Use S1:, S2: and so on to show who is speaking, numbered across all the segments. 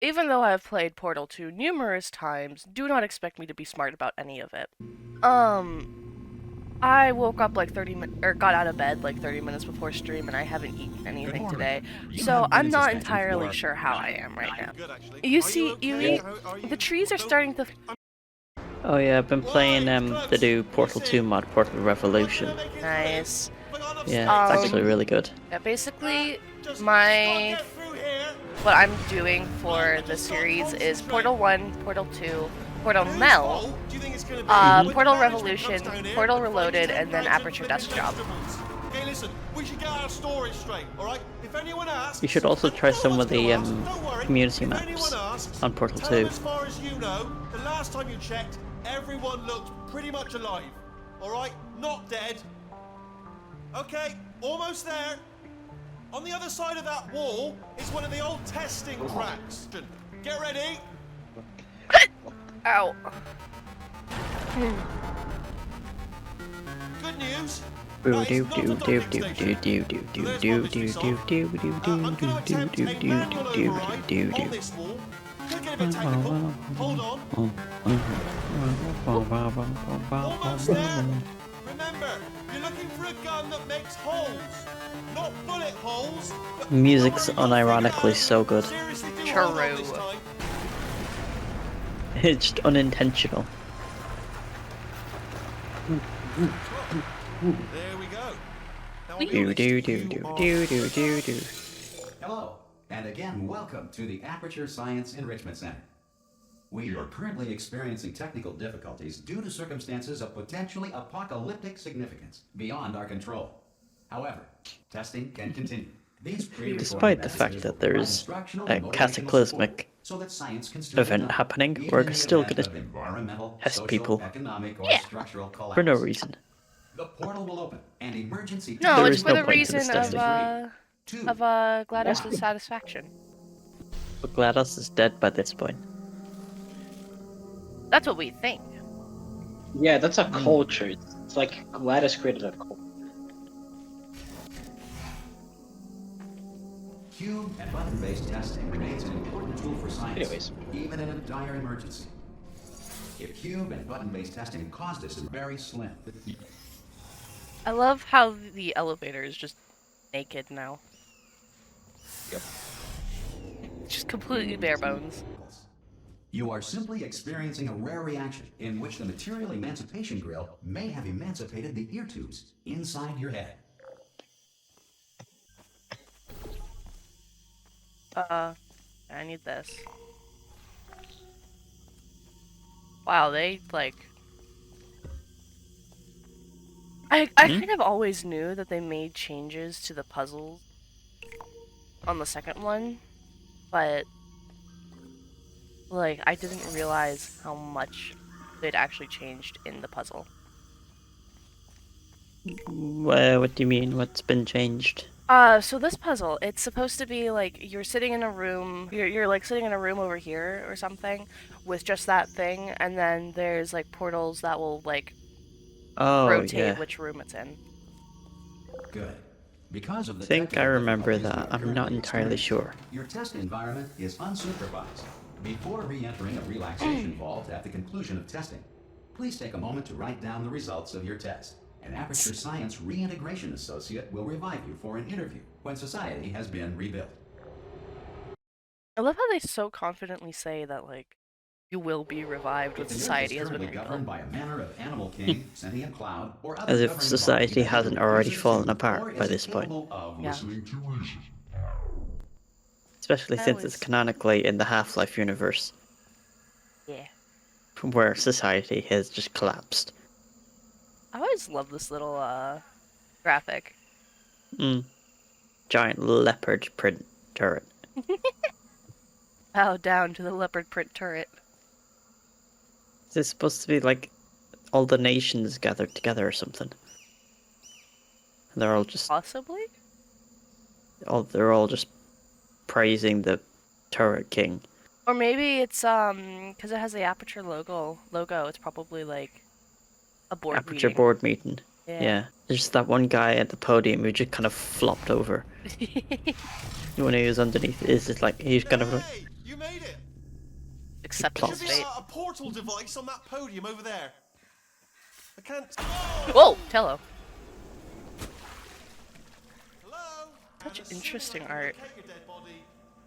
S1: even though I've played Portal 2 numerous times, do not expect me to be smart about any of it. Um, I woke up like 30 minutes, or got out of bed like 30 minutes before stream, and I haven't eaten anything today. So I'm not entirely sure how I am right now. You see,
S2: Yeah.
S1: the trees are starting to.
S2: Oh yeah, I've been playing the new Portal 2 mod, Portal Revolution.
S1: Nice.
S2: Yeah, it's actually really good.
S1: Yeah, basically, what I'm doing for the series is Portal 1, Portal 2, Portal Mel, Portal Revolution, Portal Reloaded, and then Aperture Desktop.
S3: Okay, listen, we should get our story straight, alright? If anyone asks,
S2: You should also try some of the community
S3: if
S2: maps
S3: anyone asks,
S2: on Portal
S3: tell
S2: 2.
S3: them as far as you know, the last time you checked, everyone looked pretty much alive. Alright? Not dead. Okay, almost there. On the other side of that wall is one of the old testing tracks. Get ready.
S1: Ow.
S3: Good news.
S2: Do do do do do do do do do do do do do
S3: I'm going to attempt a manual override on this wall. Could get a bit technical. Hold on. Almost there. Remember, you're looking for a gun that makes holes. Not bullet holes. But
S2: Music's unironically so good.
S3: seriously do
S1: True.
S3: hold on this time.
S2: It's just unintentional.
S3: There we go. Now,
S2: Do do do do do do do do.
S4: Hello, and again, welcome to the Aperture Science Enrichment Center. We are currently experiencing technical difficulties due to circumstances of potentially apocalyptic significance beyond our control. However, testing can continue. These
S2: Despite the fact that there is a cataclysmic event happening, we're still gonna test people for no reason.
S4: The portal will open and emergency.
S1: No,
S2: There
S1: it's
S2: is
S1: for
S2: no
S1: the
S2: point to this
S1: reason
S2: testing.
S1: of GLaDOS' satisfaction.
S2: But GLaDOS is dead by this point.
S1: That's what we think.
S5: Yeah, that's a culture. It's like Gladys created a culture.
S4: Cube and button-based testing remains an important tool for science,
S5: Anyways.
S4: even in a dire emergency. If cube and button-based testing caused this, is very slim.
S1: I love how the elevator is just naked now.
S5: Yep.
S1: Just completely bare bones.
S4: You are simply experiencing a rare reaction in which the material emancipation grill may have emancipated the ear tubes inside your head.
S1: I need this. Wow, they like. I kind of always knew that they made changes to the puzzles on the second one, but like I didn't realize how much they'd actually changed in the puzzle.
S2: Well, what do you mean? What's been changed?
S1: So this puzzle, it's supposed to be like you're sitting in a room, you're like sitting in a room over here or something with just that thing, and then there's like portals that will like rotate
S2: yeah.
S1: which room it's in.
S4: Good. Because of the
S2: I think I
S4: technical
S2: remember
S4: difficulties
S2: that.
S4: you are
S2: I'm not
S4: currently
S2: entirely sure.
S4: experiencing, your test environment is unsupervised. Before re-entering a relaxation vault at the conclusion of testing, please take a moment to write down the results of your test. An Aperture Science Reintegration Associate will revive you for an interview when society has been rebuilt.
S1: I love how they so confidently say that like you will be revived when
S4: If the Earth
S1: society
S4: is
S1: has been
S4: currently
S1: rebuilt.
S4: governed by a manner of animal king, sentient cloud, or other
S2: As if
S4: governing
S2: society
S4: body that
S2: hasn't
S4: either
S2: already
S4: refuses
S2: fallen
S4: to
S2: apart
S4: or
S2: by
S4: is
S2: this point.
S4: incapable of
S1: Yeah.
S4: listening to reason.
S2: Especially
S1: I
S2: since it's
S1: always-
S2: canonically in the Half-Life universe,
S1: Yeah.
S2: where society has just collapsed.
S1: I always love this little graphic.
S2: Giant leopard print turret.
S1: Bow down to the leopard print turret.
S2: Is this supposed to be like all the nations gathered together or something? And they're all just
S1: Possibly?
S2: they're all just praising the turret king.
S1: Or maybe it's because it has the Aperture logo. It's probably like a board
S2: Aperture
S1: meeting.
S2: board meeting.
S1: Yeah.
S2: Yeah. There's just that one guy at the podium who just kind of flopped over. When he was underneath, it's just like he's kind of like,
S3: Hey, You made it.
S1: Accept
S3: There
S1: his
S3: should be
S1: fate.
S3: a portal device on that podium over there. I can't.
S1: Whoa, Tello.
S3: Hello.
S1: Such
S3: And as soon
S1: interesting
S3: as I can
S1: art.
S3: locate your dead body,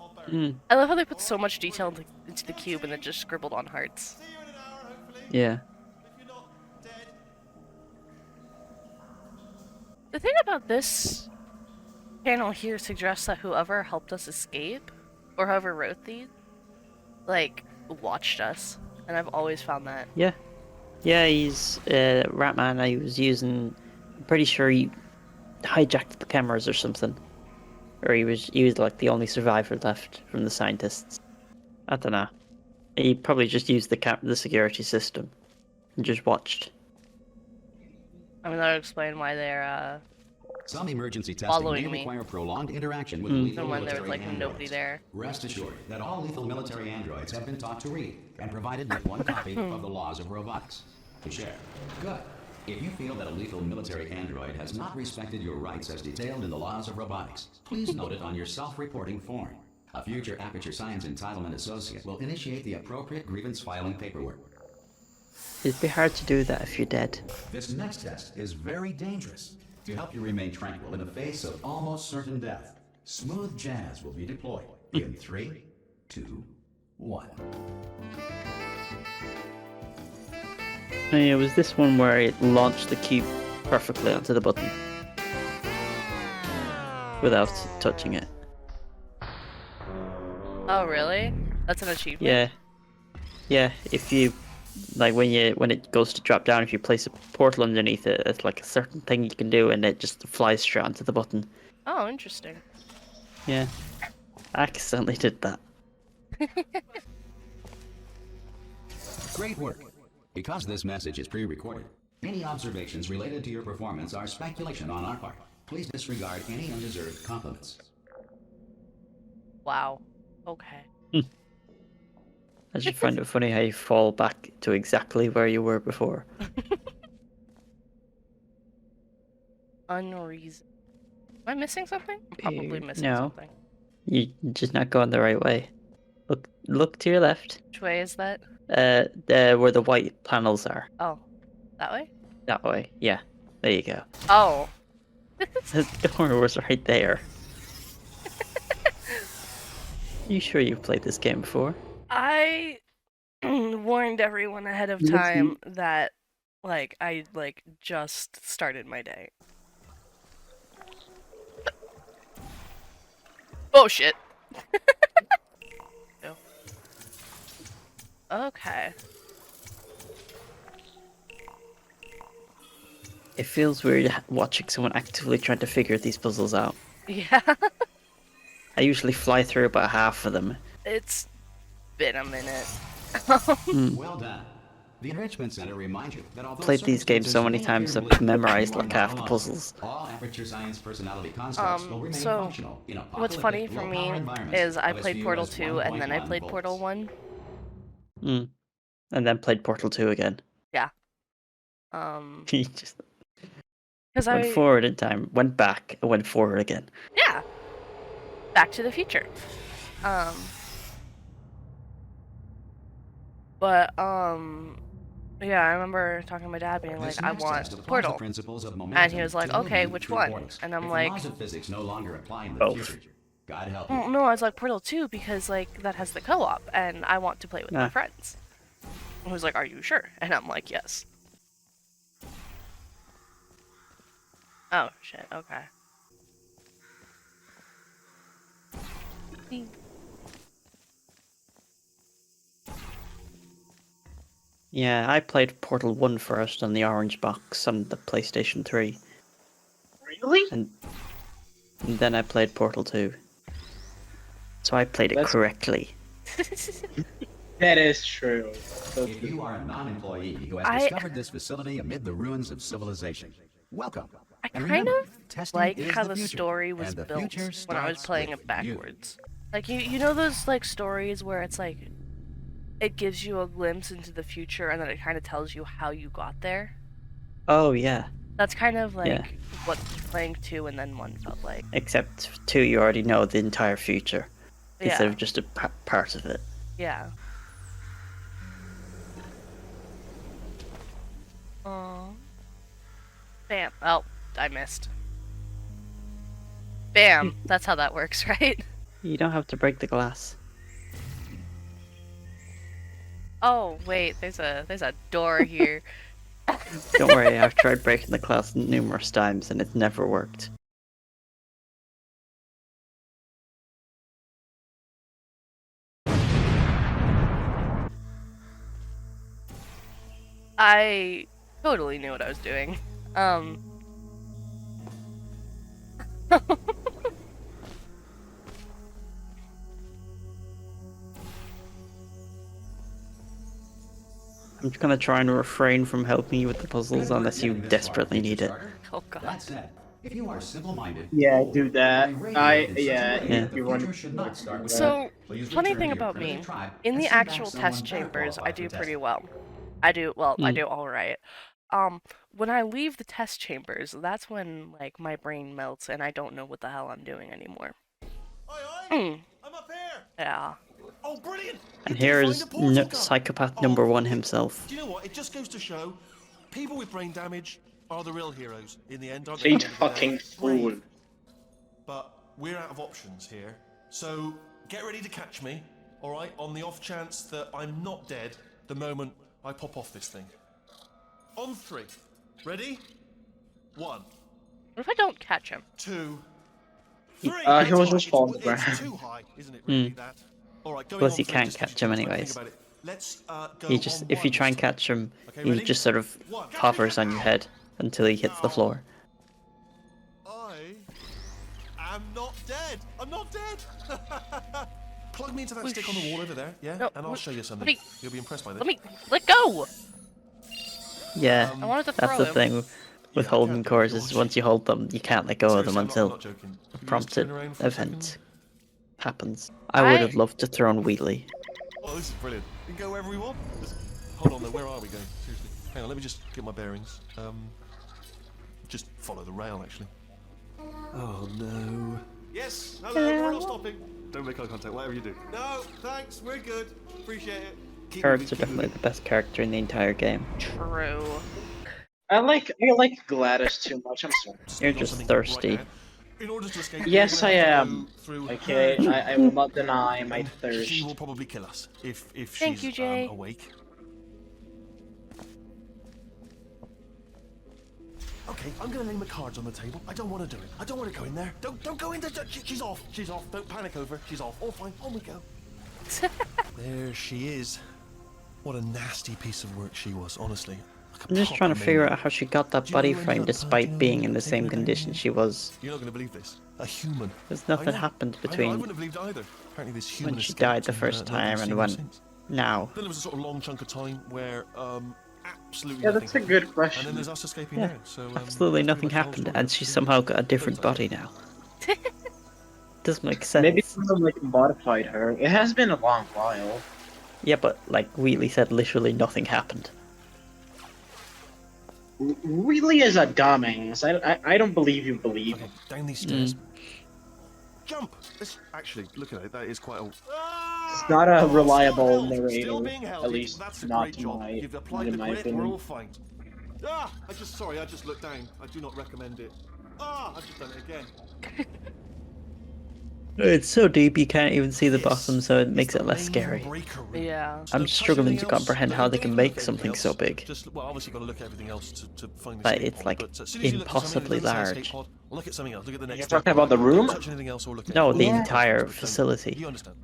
S3: I'll bury it.
S1: I love how they put so much detail into the cube and then just scribbled on hearts.
S3: See you in an hour, hopefully.
S2: Yeah.
S3: If you're not dead.
S1: The thing about this panel here suggests that whoever helped us escape, or whoever wrote these, like, watched us. And I've always found that.
S2: Yeah. Yeah, he's Ratman. I was using. I'm pretty sure he hijacked the cameras or something, or he was like the only survivor left from the scientists. I don't know. He probably just used the security system and just watched.
S1: I mean, that would explain why they're,
S4: Some emergency testing
S1: Following
S4: may
S1: me.
S4: require prolonged interaction with lethal
S1: and when there was,
S4: military
S1: like, nobody
S4: androids.
S1: there.
S4: Rest assured that all lethal military androids have been taught to read and provided with one copy of the laws of robotics to share. Good. If you feel that a lethal military android has not respected your rights as detailed in the laws of robotics, please note it on your self-reporting form. A future Aperture Science Entitlement Associate will initiate the appropriate grievance filing paperwork.
S2: It'd be hard to do that if you're dead.
S4: This next test is very dangerous. To help you remain tranquil in the face of almost certain death, smooth jazz will be deployed in 3, 2, 1.
S2: Oh, yeah, it was this one where it launched the cube perfectly onto the button without touching it.
S1: Oh, really? That's an achievement?
S2: Yeah. Yeah, if you like when it goes to drop down, if you place a portal underneath it, it's like a certain thing you can do and it just flies straight onto the button.
S1: Oh, interesting.
S2: Yeah. I accidentally did that.
S4: Great work. Because this message is pre-recorded, any observations related to your performance are speculation on our part. Please disregard any undeserved compliments.
S1: Wow. Okay.
S2: I just find it funny how you fall back to exactly where you were before.
S1: Unreason. Am I missing something? I'm probably missing
S2: No.
S1: something.
S2: You're just not going the right way. Look to your left.
S1: Which way is that?
S2: Where the white panels are.
S1: Oh, that way?
S2: That way. Yeah. There you go.
S1: Oh.
S2: The door was right there. You sure you've played this game before?
S1: I warned everyone ahead of time that, like, I, like, just started my day. Oh, shit. No. Okay.
S2: It feels weird watching someone actively trying to figure these puzzles out.
S1: Yeah.
S2: I usually fly through about half of them.
S1: It's been a minute.
S4: Well done. The Enrichment Center reminds you that although
S2: Played these games so many
S4: circumstances
S2: times
S4: may
S2: I've
S4: appear
S2: memorized
S4: more
S2: like half the
S4: normal,
S2: puzzles.
S4: all Aperture Science personality constructs will remain
S1: So,
S4: functional in
S1: what's funny
S4: apocalyptic
S1: for me
S4: low-power environments
S1: is I
S4: of as
S1: played
S4: few
S1: Portal
S4: as
S1: 2 and then I
S4: 1.1
S1: played
S4: volts.
S1: Portal 1.
S2: And then played Portal 2 again.
S1: Yeah.
S2: He just
S1: Because
S2: went forward in time, went back, and went forward again.
S1: Yeah. Back to the Future. But, yeah, I remember talking to my dad being
S4: This
S1: like, I
S4: next
S1: want
S4: test applies the
S1: Portal.
S4: principles of
S1: And
S4: momentum
S1: he was like,
S4: to
S1: okay,
S4: movement
S1: which
S4: through
S1: one?
S4: portals.
S1: And I'm
S4: If
S1: like,
S4: the laws of physics no longer apply in the
S2: Both.
S4: future, God help you.
S1: "Mm, no, I was like, Portal 2 because, like, that has the co-op and I want to play with my
S2: Ah.
S1: friends. And he was like, are you sure? And I'm like, yes. Oh, shit, okay.
S2: Yeah, I played Portal 1 first on the orange box on the PlayStation 3.
S5: Really?
S2: And then I played Portal 2. So I played it
S5: That's-
S2: correctly.
S5: That is true. So
S4: If you are a non-employee who has
S1: I-
S4: discovered this facility amid the ruins of civilization, welcome.
S1: I
S4: And
S1: kind
S4: remember,
S1: of
S4: testing
S1: like
S4: is
S1: how
S4: the
S1: the
S4: future,
S1: story was
S4: and the
S1: built
S4: future
S1: when I was
S4: starts
S1: playing
S4: with
S1: it backwards. Like, you know those, like, stories where it's like, it gives you a glimpse into the future and then it kind of tells you how you got there?
S2: Oh yeah,
S1: That's kind of like
S2: Yeah.
S1: what playing 2 and then 1 felt like.
S2: except 2 you already know the entire future. instead
S1: Yeah.
S2: of just a part of it.
S1: Yeah. Bam. Oh, I missed. Bam. That's how that works, right?
S2: You don't have to break the glass.
S1: Oh, wait. There's a door here.
S2: Don't worry, I've tried breaking the glass numerous times and it's never worked.
S1: I totally knew what I was doing.
S2: I'm just gonna try and refrain from helping you with the puzzles unless you desperately need it.
S1: Oh god.
S4: That said, if you are simple-minded,
S5: Yeah, do that.
S2: Yeah.
S5: You want
S4: should not start with
S1: So,
S4: Please
S1: funny
S4: return
S1: thing
S4: to your
S1: about
S4: primitive
S1: me,
S4: tribe
S1: in
S4: and
S1: the
S4: send back
S1: actual
S4: someone
S1: test
S4: better
S1: chambers, I
S4: qualified
S1: do
S4: for
S1: pretty
S4: testing.
S1: well. I do alright. When I leave the test chambers, that's when, like, my brain melts and I don't know what the hell I'm doing anymore.
S3: Aye, aye.
S1: Mm,
S3: I'm up here.
S1: yeah.
S3: Oh, brilliant.
S2: And
S3: You did
S2: here
S3: find
S2: is
S3: a portal gun.
S2: psychopath
S3: Oh,
S2: number one
S3: it-
S2: himself.
S3: Do you know what? It just goes to show, people with brain damage are the real heroes in the end, aren't
S5: Sweet
S3: they? At the end of the
S5: fucking
S3: day?
S5: fool.
S3: Brave. But we're out of options here. So get ready to catch me, all right? On the off chance that I'm not dead the moment I pop off this thing. On 3. Ready? 1,
S1: What if I don't catch him?
S3: 2, 3.
S5: He was just falling
S3: It's
S5: ground.
S3: too high, isn't it? Really that. All right, going
S2: Plus
S3: on
S2: you
S3: 3
S2: can't
S3: just
S2: catch
S3: gives you
S2: him
S3: time to think
S2: anyways.
S3: about it. Let's go
S2: He just,
S3: on
S2: if you
S3: 1
S2: try and
S3: this time.
S2: catch him,
S3: Okay,
S2: he
S3: ready?
S2: just sort of
S3: 1.
S2: hovers on your head until he hits the floor.
S3: I am not dead. I'm not dead. Plug me into that stick on the wall over there, yeah?
S1: No,
S3: and I'll show you something.
S1: me-
S3: You'll be impressed by this.
S1: Let go!
S2: Yeah,
S1: I wanted to
S2: that's
S1: throw
S2: the
S1: him.
S2: thing with
S3: Yeah, I
S2: holding
S3: can't do
S2: cores
S3: it,
S2: is
S3: George.
S2: once you hold them, you can't let go of them
S3: Seriously, I'm
S2: until
S3: not joking.
S2: a
S3: Can you just
S2: prompted
S3: turn around for a
S2: event
S3: second?
S2: happens. I would
S1: I-
S2: have loved to throw on Wheatley.
S3: Oh, this is brilliant. We can go wherever we want. Hold on though, where are we going? Seriously. Hang on, let me just get my bearings. Just follow the rail actually. Oh no. Yes, hello, we're not stopping. Don't make eye contact, whatever you do. No, thanks, we're good. Appreciate it. Keep
S2: Ferrets
S3: moving,
S2: are definitely the best character in the entire game.
S1: True.
S5: I like Gladys too much. I'm sorry.
S2: You're
S3: on
S2: just
S3: something
S2: thirsty.
S3: now. In order to escape,
S5: Yes,
S3: we're
S5: I
S3: gonna have to
S5: am.
S3: go through
S5: Okay,
S3: her
S5: I will not deny my
S3: and
S5: thirst.
S3: she will probably kill us if
S1: Thank
S3: she's
S1: you, Jay.
S3: awake. Okay, I'm gonna lay my cards on the table. I don't want to do it. I don't want to go in there. Don't go in there. She's off. She's off. Don't panic over. She's off. All fine. On we go. There she is. What a nasty piece of work she was, honestly. Like a
S2: I'm just trying to
S3: proper
S2: figure
S3: maniac.
S2: out how she got that
S3: Do you know
S2: body
S3: who ended
S2: frame
S3: up,
S2: despite
S3: you know,
S2: being in the
S3: taking
S2: same
S3: her down
S2: condition
S3: here?
S2: she was.
S3: You're not going to believe this. A human.
S2: There's
S3: I
S2: nothing
S3: know.
S2: happened
S3: I know, I
S2: between
S3: wouldn't have believed either. Apparently this human
S2: when she
S3: escaped
S2: died the
S3: and,
S2: first
S3: nobody's
S2: time
S3: seen
S2: and
S3: her
S2: when
S3: since.
S2: now.
S3: Then there was a sort of long chunk of time where absolutely
S5: Yeah,
S3: nothing
S5: that's a
S3: happened.
S5: good
S3: And then
S5: question.
S3: there's us escaping
S2: Yeah,
S3: now. So
S2: absolutely
S3: that's
S2: nothing
S3: pretty much the whole
S2: happened,
S3: story.
S2: and she's somehow got a different body now. Doesn't make sense.
S5: Maybe someone like modified her. It has been a long while.
S2: Yeah, but like Wheatley said, literally nothing happened.
S5: Really is a dumbass. I don't believe you believe.
S3: Okay, down these stairs. Jump! Actually, look at it. That is quite a...
S5: It's not a reliable narrator, at least
S3: That's a
S5: not
S3: great
S5: in
S3: job.
S5: my,
S3: You've
S5: not
S3: applied
S5: in
S3: the
S5: my
S3: grit. We're
S5: opinion.
S3: all fine. Sorry, I just looked down. I do not recommend it. I've just done it again.
S2: It's so deep you can't even see the
S3: This
S2: bottom, so it
S3: is
S2: makes
S3: the
S2: it less
S3: main
S2: scary.
S3: breaker room.
S1: Yeah.
S3: So
S2: I'm
S3: don't touch
S2: struggling
S3: anything
S2: to
S3: else.
S2: comprehend
S3: Don't
S2: how they
S3: even
S2: can
S3: look
S2: make
S3: at
S2: something
S3: anything
S2: so
S3: else.
S2: big.
S3: Just, well, obviously you've got to look at everything else to find the
S2: Like,
S3: escape
S2: it's,
S3: pod,
S2: like,
S3: but as soon as you look at something
S2: impossibly
S3: that doesn't say escape
S2: large.
S3: pod, look at something else. Look at the next
S5: You're
S3: escape
S5: talking about
S3: pod.
S5: the room?
S3: Don't touch anything else or look at
S2: No,
S3: anything
S2: the
S3: else.
S2: entire
S3: Don't-
S2: facility.
S3: You understand?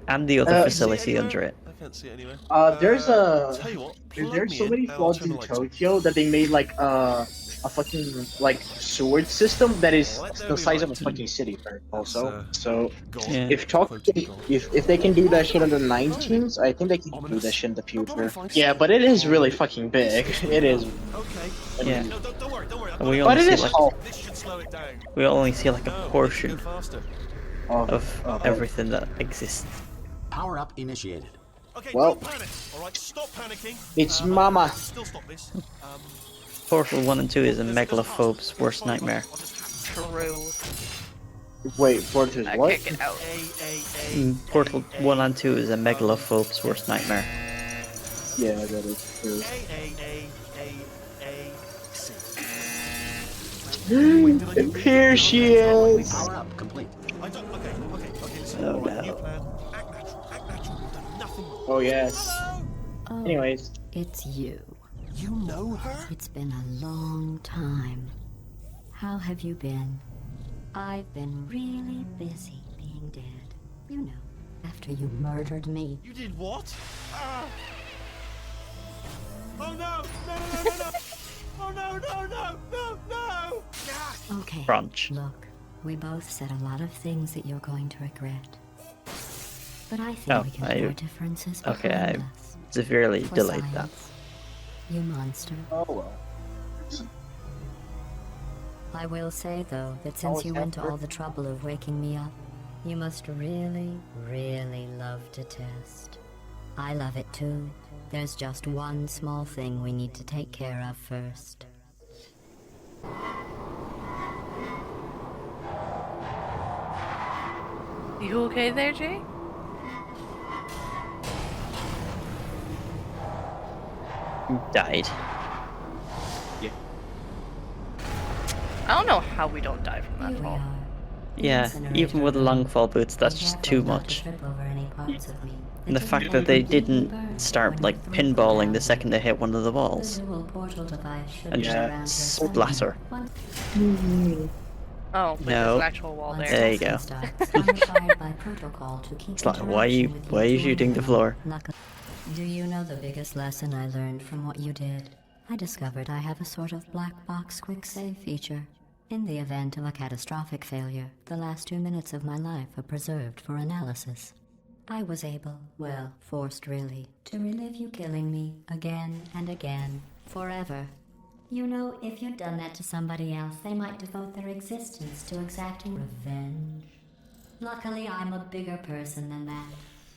S2: And the other
S5: Uh,
S2: facility
S3: See it
S2: under
S3: anywhere?
S2: it.
S3: I can't see it anywhere.
S5: There's a
S3: Tell you what, plug
S5: there's
S3: me
S5: so
S3: in
S5: many
S3: and I'll
S5: quads
S3: turn the
S5: in
S3: lights on.
S5: Tokyo that they made like a fucking like sword system that is
S3: Let there
S5: the
S3: be
S5: size of a
S3: light.
S5: fucking city also.
S3: That's,
S5: So
S3: God,
S2: Yeah.
S5: if Tokyo,
S3: quoted God.
S5: if they can do that shit in the 19s, I think they can do
S3: Ominous.
S5: that shit in the
S3: I'll probably
S5: future.
S3: find
S5: Yeah,
S3: something.
S5: but it is really fucking big. It is.
S3: Okay.
S2: Yeah.
S3: No, don't worry, don't worry. I've
S2: And
S3: got
S2: we
S3: it.
S2: only
S5: But it
S2: see
S5: is
S2: like
S5: all
S3: This should slow it down.
S2: we only see like a
S3: No,
S2: portion
S3: go faster.
S2: of everything that exists.
S4: Power up initiated.
S3: Okay,
S5: Well-
S3: don't panic. All right, stop panicking.
S5: It's Mama.
S3: Still stop this.
S2: Portal 1 and 2 is a
S3: There's a
S2: megalophobe's
S3: pass.
S2: worst
S3: Fine, fine.
S2: nightmare.
S3: I'll just-
S1: True.
S5: Wait, Porter's
S1: I
S5: what?
S1: can't get out.
S2: Portal 1 and 2 is a megalophobe's worst nightmare.
S5: Yeah, that is true. Here she is!
S4: Power up complete.
S3: I don't. Okay. Listen.
S2: Oh,
S3: All right, new
S2: no.
S3: plan. Act natural. Act natural. You've done nothing wrong.
S5: Oh, yes.
S3: Hello.
S6: Oh,
S5: Anyways.
S6: it's you.
S3: You know her?
S6: It's been a long time. How have you been? I've been really busy being dead. You know, after you murdered me.
S3: You did what? Ah. Oh no! No! Oh no!
S6: Okay,
S2: Crunch.
S6: look, we both said a lot of things that you're going to regret. But I think
S2: Oh,
S6: we can put our differences
S2: okay,
S6: behind
S2: I
S6: us.
S2: severely
S6: For
S2: delayed that.
S6: science. You monster.
S5: Oh, well.
S6: I will say, though, that since
S5: Always
S6: you went to
S5: have
S6: all the trouble of waking me up, you must really, really love to test. I love it too. There's just one small thing we need to take care of first.
S1: You okay there, Jay?
S2: Died.
S1: I don't know how we don't die from that
S6: Here we
S1: fall.
S6: are.
S2: Yeah, even with long fall boots, that's
S6: Be
S2: just
S6: careful
S2: too
S6: not to
S2: much.
S6: trip over any parts of me
S2: And the
S6: that
S2: fact
S6: didn't
S2: that they
S6: completely
S2: didn't
S6: burn
S2: start
S6: when
S2: like
S6: you threw them
S2: pinballing the
S6: down.
S2: second they hit one of the
S6: The
S2: walls
S6: dual portal device should
S2: and
S6: be
S5: Yeah.
S6: around here
S2: splatter.
S6: somewhere.
S1: Oh, but
S2: No.
S1: there's an actual wall
S6: Once
S1: there.
S2: There you
S6: testing
S2: go.
S6: starts, I'm required by protocol to keep
S2: It's like, why are you
S6: interaction with
S2: shooting the
S6: to a
S2: floor?
S6: minimum. Do you know the biggest lesson I learned from what you did? I discovered I have a sort of black box quick save feature. In the event of a catastrophic failure, the last 2 minutes of my life are preserved for analysis. I was able, well, forced really, to relive you killing me again and again, forever. You know, if you'd done that to somebody else, they might devote their existence to exacting revenge. Luckily, I'm a bigger person than that.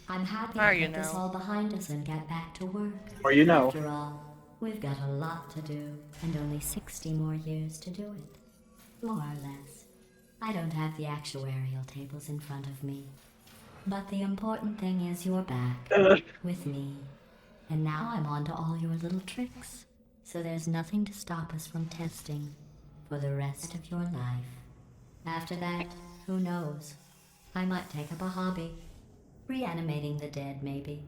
S6: I'm happy
S1: Are
S6: to
S1: you
S6: put this
S1: now?
S6: all behind us and get back to work.
S5: Or you know.
S6: After all, we've got a lot to do, and only 60 more years to do it. More or less. I don't have the actuarial tables in front of me. But the important thing is you're back, with me. And now I'm on to all your little tricks. So there's nothing to stop us from testing for the rest of your life. After that, who knows? I might take up a hobby. Reanimating the dead, maybe.